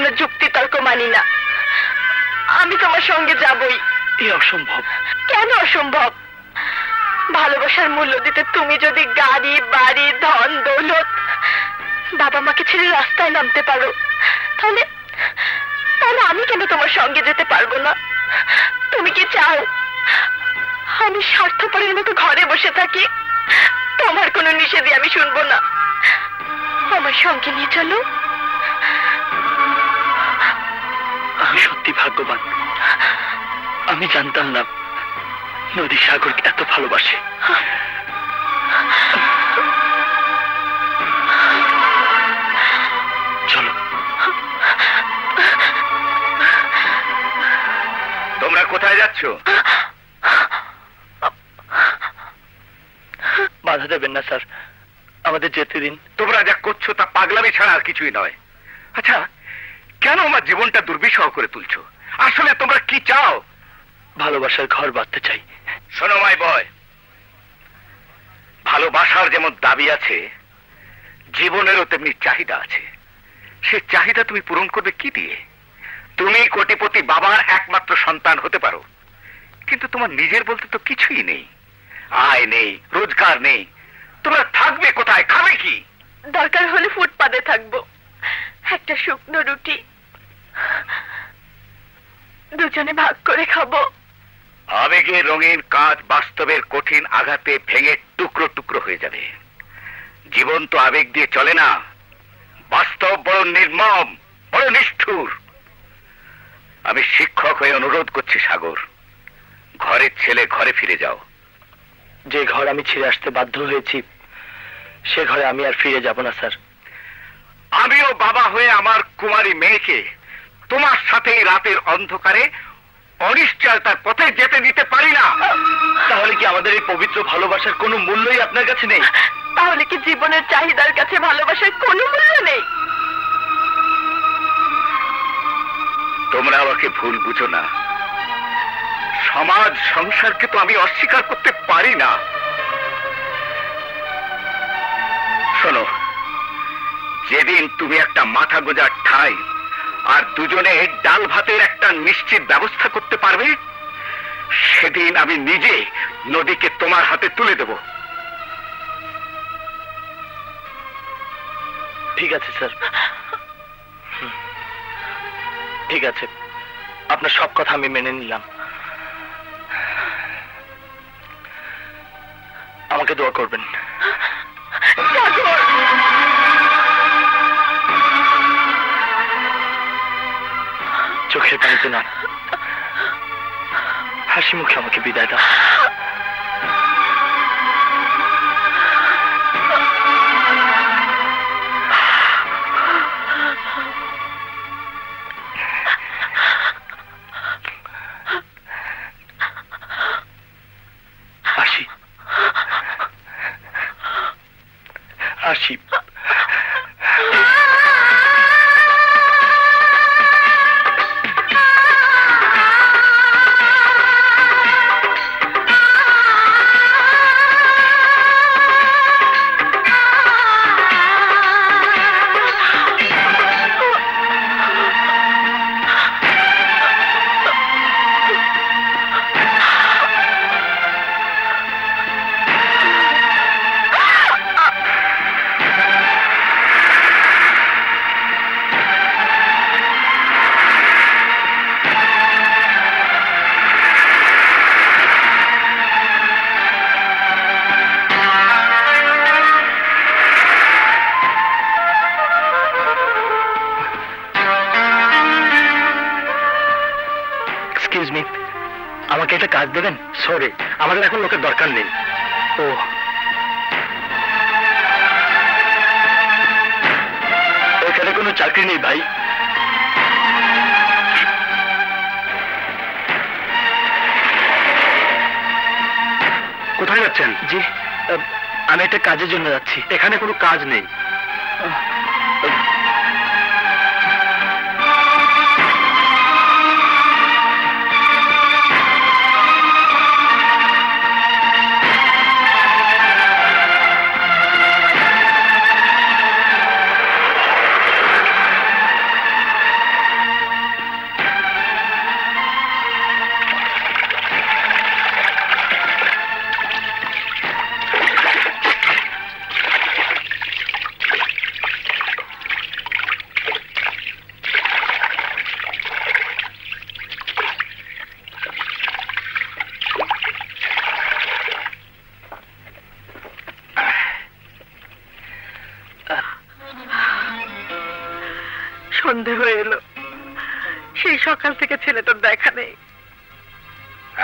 কোনো যুক্তি তর্ক মানি না। আমি তোমার সঙ্গে যাবই। এ অসম্ভব। কেন অসম্ভব? ভালোবাসার মূল্য দিতে তুমি যদি গাড়ি বাড়ি ধন দৌলত বাবা মাকে ছেড়ে রাস্তায় নামতে পারো, তাহলে তাহলে আমি কেন তোমার সঙ্গে যেতে পারবো না? তুমি কি চাও আমি স্বার্থপরের মতো ঘরে বসে থাকি? তোমার কোনো নিষেধই আমি শুনবো না। আমার সঙ্গে নিয়ে চলো। আমি সত্যি ভাগ্যবান। আমি জানতাম না নদী সাগরকে এত ভালোবাসে। চলো। তোমরা কোথায় যাচ্ছ? বাধা দেবেন না স্যার, আমাদের যেতে দিন। তোমরা যা করছো তা পাগলামি ছাড়া আর কিছুই নয়। আচ্ছা, কেন আমার জীবনটা দুর্বিষহ করে তুলছো? আসলে তোমরা কি চাও? ভালোবাসার ঘর বাঁধতে চাই। শোনো মাই বয়, ভালোবাসার যেমন দাবি আছে, জীবনেরও তেমনি চাহিদা আছে। সে চাহিদা তুমি পূরণ করবে কি দিয়ে? তুমি কোটিপতি বাবার একমাত্র সন্তান হতে পারো, কিন্তু তোমার নিজের বলতে তো কিছুই নেই। আয় নেই, রোজগার নেই। তোমরা থাকবে কোথায়, খাবে কি? দরকার হলে ফুটপাতে থাকবো। একটা শুকনো রুটি দুজনে ভাগ করে খাবো। আবেগে রঙিন কাজ বাস্তবের কঠিন আঘাতে ভেঙে টুকরো টুকরো হয়ে যাবে। জীবন তো আবেগ দিয়ে চলে না। বাস্তব বড় নির্মম, বড় নিষ্ঠুর। আমি শিক্ষক হয়ে অনুরোধ করছি সাগর, ঘরের ছেলে ঘরে ফিরে যাও। যে ঘর আমি ছেড়ে আসতে বাধ্য হয়েছি সে ঘরে আমি আর ফিরে যাব না স্যার। আমিও বাবা হয়ে আমার কুমারী মেয়েকে তোমার সাথে এই রাতের অন্ধকারে অনিশ্চয়তার পথে যেতে দিতে পারি না। তাহলে কি আমাদের এই পবিত্র ভালোবাসার কোনো মূল্যই আপনার কাছে নেই? তাহলে কি জীবনের চাহিদার কাছে ভালোবাসার কোনো মূল্য নেই? তোমরা আমাকে ভুল বুঝো না। সমাজ সংসারকে তো আমি অস্বীকার করতে পারি না। শোনো, যেদিন তুমি একটা মাথা গোজার ঠাঁই আর দুজনে ডাল ভাতের একটা নিশ্চিত ব্যবস্থা করতে পারবে, সেদিন আমি নিজে নদীকে তোমার হাতে তুলে দেব। ঠিক আছে স্যার, ঠিক আছে, আপনার সব কথা আমি মেনে নিলাম। আমাকে দোয়া করবেন। চোখের পানিতে না, হাসি মুখে আমাকে বিদায় দাও। আসি, আসি। আমাকে একটা কাজ দেবেন? সরি, আমাদের এখন লোকের দরকার নেই। ও, এখানে কোনো চাকরি নেই ভাই। কোথায় যাচ্ছেন? জি, আমি একটা কাজের জন্য যাচ্ছি। এখানে কোনো কাজ নেই। সন্ধে হয়ে এলো, সেই সকাল থেকে ছেলেটার দেখা নেই।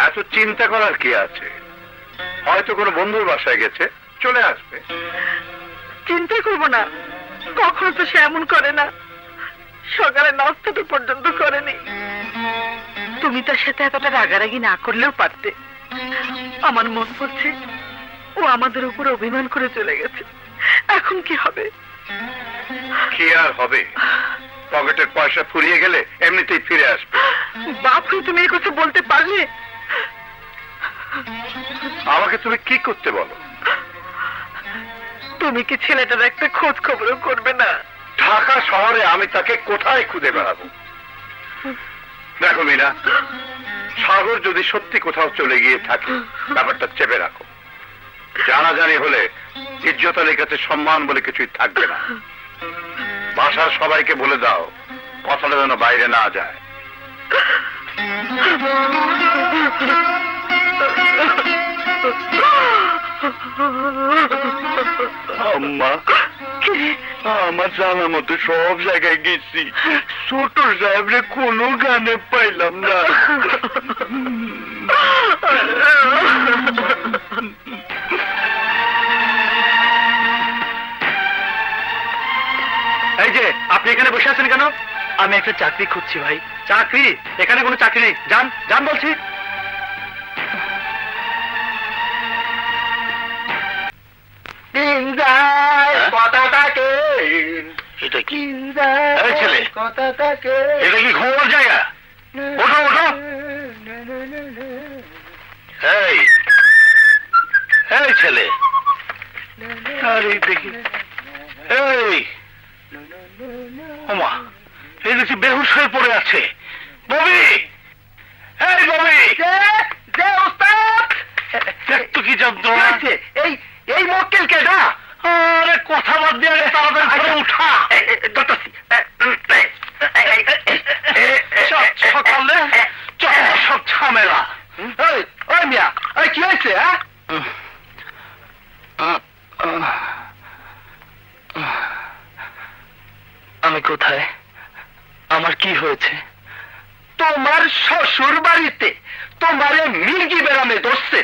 এত চিন্তা করার কি আছে? হয়তো কোনো বন্ধুর বাসায় গেছে, চলে আসবে। চিন্তা করবো না, কখনো তো সে এমন করে না। সকালে নাস্তাটা পর্যন্ত করেনি। তুমি তার সাথে এতটা রাগারাগি না করলেও পারতে। আমার মন পড়ছে ও আমাদের উপর অভিমান করে চলে গেছে। এখন কি হবে? কি আর হবে? পকেটের পয়সা ফুরিয়ে গেলে এমনিতেই ফিরে আসবে। বাপ হয়ে তুমি এই কথা বলতে পারলে? আমাকে তুমি কি করতে বলো? তুমি কি ছেলেটার একটা খোঁজ খবরও করবে না? ঢাকা শহরে আমি তাকে কোথায় খুঁজে বেড়াবো? দেখো মিনা, সাগর যদি সত্যি কোথাও চলে গিয়ে থাকে, ব্যাপারটা চেপে রাখো। জানাজানি হলে ইজ্জত আলীর কাছে সম্মান বলে কিছুই থাকবে না। বাসার সবাইকে বলে দাও কথাটা যেন বাইরে না যায়। আম্মা, আমার জানা মতো সব জায়গায় গেছি, ছোট সাহেবরে কোনো গানে পাইলাম না। এই যে আপনি এখানে বসে আছেন কেন? আমি একটা চাকরি খুঁজছি ভাই। চাকরি? এখানে কোনো চাকরি নেই, যান যান বলছি। এটা কি? এই ছেলে, এটা কি ঘুমার জায়গা? ওঠো ওঠো। এই এই ছেলে, আরে দেখি, এই ওমা, এই দেখছি বেহুশ হয়ে পড়ে আছে। ববি, এই ববি, তো কি যন্ত্রণা? এই এই মক্কেল কেডা? আরে কথা বাদ দিয়ে তাড়াতাড়ি করে উঠা। সকালে সব ঝামেলা। ওই মিয়া, কি হয়েছে? আমি কোথায়? আমার কি হয়েছে? তোমার শ্বশুর বাড়িতে তোমারে মির্গি বেড়ামে ধরছে,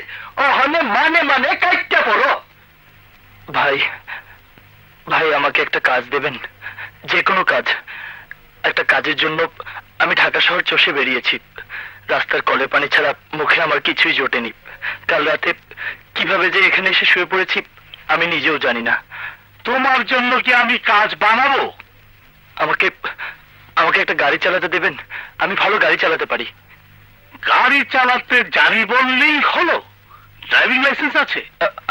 ওখানে মানে মানে কাইটটা পড়ো। ভাই, ভাই আমাকে একটা কাজ দেবেন, যে কোনো কাজ। একটা কাজের জন্য আমি ঢাকা শহর চষে বেরিয়েছি। রাস্তার কলে পানি ছাড়া মুখে আমার কিছুই জোটেনি। কাল রাতে কিভাবে যে এখানে এসে শুয়ে পড়েছি আমি নিজেও জানি না। তোমার জন্য কি আমি কাজ বানাবো? আমাকে আমাকে একটা গাড়ি চালাতে দেবেন? আমি ভালো গাড়ি চালাতে পারি। গাড়ি চালাতে জানি বললেই হলো? ড্রাইভিং লাইসেন্স আছে?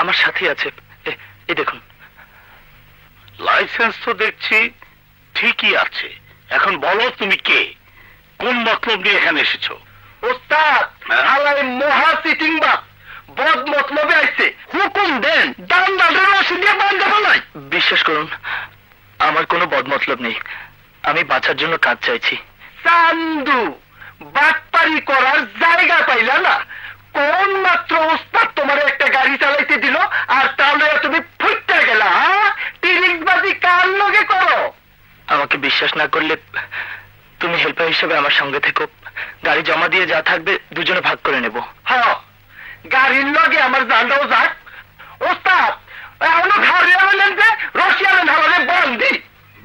আমার সাথে আছে, এই দেখুন। লাইসেন্স তো দেখছি ঠিকই আছে। এখন বলো তুমি কে, কোন মতলব নিয়ে এখানে এসেছো? ওস্তাদ, আলাই মহা সিটিং বাপ, বদ মতলবে আইছে। হুকুম দেন, দান দানের রশি দিয়ে বান্ধা বলাই। বিশ্বাস করুন, আমার কোনো বদমতলব নেই। আমি বাঁচার জন্য কাজ চাইছি। চান্দু, বাটপারি করার জায়গা পাইলা না? কোন মাত্র ওস্তাদ তোমার একটা গাড়ি চালাইতে দিল, আর তাহলে তুমি ফুটতে গেলা? টিরিংবাজি কার লগে করো? আমাকে বিশ্বাস না করলে তুমি হেল্পার হিসেবে আমার সঙ্গে থেকো। গাড়ি জমা দিয়ে যা থাকবে দুজনে ভাগ করে নেব। হ্যাঁ, গাড়ির লগে আমার জানটাও যাক। ওস্তাদ, এখনো ঘরে বললেন যে রশিয়ালেন হাওয়ারে বন্দি।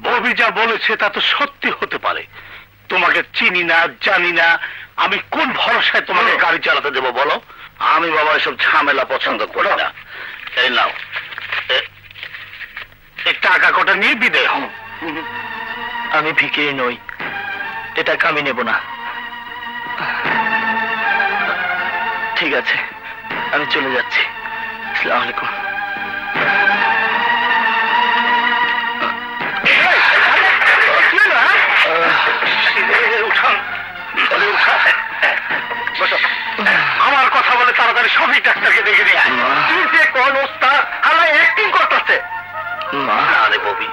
ববি যা বলেছে তা তো সত্যি হতে পারে। তোমাকে চিনি না, জানি না, আমি কোন ভরসায় তোমাকে গাড়ি চালাতে দেবো বলো? আমি বাবা এসব ঝামেলা পছন্দ করি না। এই নাও, এই টাকা কটা নিয়ে বিদায় হও। আমি ভিখিরি নই, এ টাকা আমি নেব না। ঠিক আছে, আমি চলে যাচ্ছি। আসসালামু আলাইকুম। আমার কথা বলে তাড়াতাড়ি সবই ডাক্তারকে দেখে নিয়ে আয়। তুই যে কোন ওস্তাদ হালাই অ্যাক্টিং করতেছে। মা, না রে ববি,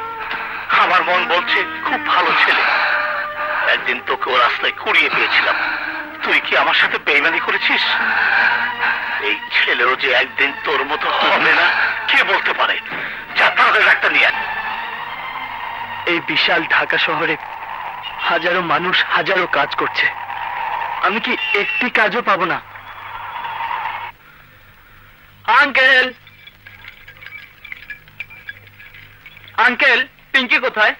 আমার মন বলছে খুব ভালো ছেলে। একদিন তোকে ও রাস্তায় কুড়িয়ে পেয়েছিলাম, তুই কি আমার সাথে বেইমানি করেছিস? এই ছেলেও যে একদিন তোর মতো হবে না কে বলতে পারে। যা তাড়াতাড়ি ডাক্তার নিয়ে আয়। এই বিশাল ঢাকা শহরে হাজারো মানুষ হাজারো কাজ করছে, আমি কি একটি কাজও পাবো না? আঙ্কেল, আঙ্কেল, পিঙ্কি কোথায়?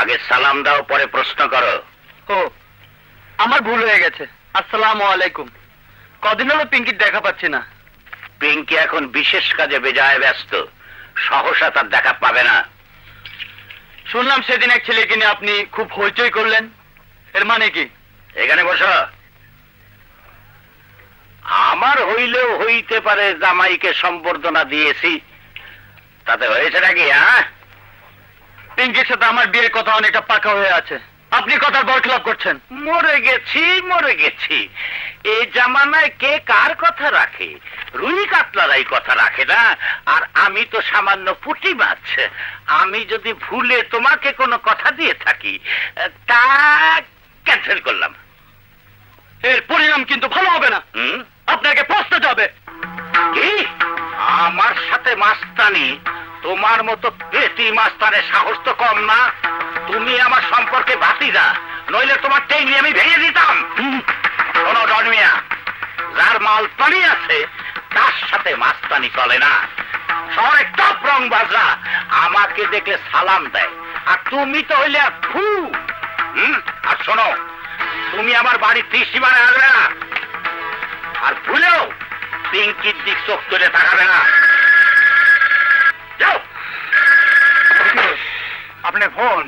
আগে সালাম দাও, পরে প্রশ্ন করো। ও, আমার ভুল হয়ে গেছে। আসসালামু আলাইকুম। কদিন হলো পিঙ্কির দেখা পাচ্ছি না। পিঙ্কি এখন বিশেষ কাজে বেজায় ব্যস্ত, সহসা তার দেখা পাবে না। শুনলাম সেদিন এক ছেলেকে নিয়ে আপনি খুব হইচই করলেন, এর মানে কি? এখানে বসো। আমার হইলেও হইতে পারে জামাইকে সম্বর্ধনা দিয়েছি, তাতে হয়েছে নাকি? হ্যাঁ, পিঙ্কির সাথে আমার বিয়ের কথা অনেকটা পাকা হয়ে আছে, আপনি কথার বরখেলাপ করছেন। মরে গেছি, মরে গেছি। এই জামানায় কে কার কথা রাখে? রুই কাতলারাই কথা রাখে না। আর আমি তো সামান্য পুঁটি মাছ। আমি যদি ভুলে তোমাকে কোনো কথা দিয়ে থাকি, তা ক্যান্সেল করলাম। এর পরিণাম কিন্তু ভালো হবে না, হুম? আপনাকে পস্তাতে হবে। কি? আমার সাথে মাস্তানি? তোমার মতো পেটি মাস্তানের সাহস তো কম না। তুমি আমার সম্পর্কে ভাতিজা, নইলে তোমার টেঙ্গি আমি ভেঙে দিতাম। শোনো ডন মিয়া, যার মালতানি আছে তার সাথে মাস্তানি চলে না। শহরে টপ রং বাজরা আমাকে দেখলে সালাম দেয়, আর তুমি তো হইলে ফু। আর শোনো, তুমি আমার বাড়ির ত্রিসীমানায় আসবে না, আর ভুলেও পিঙ্কির দিক চোখ তুলে তাকাবে না। যাও। আপনার ফোন।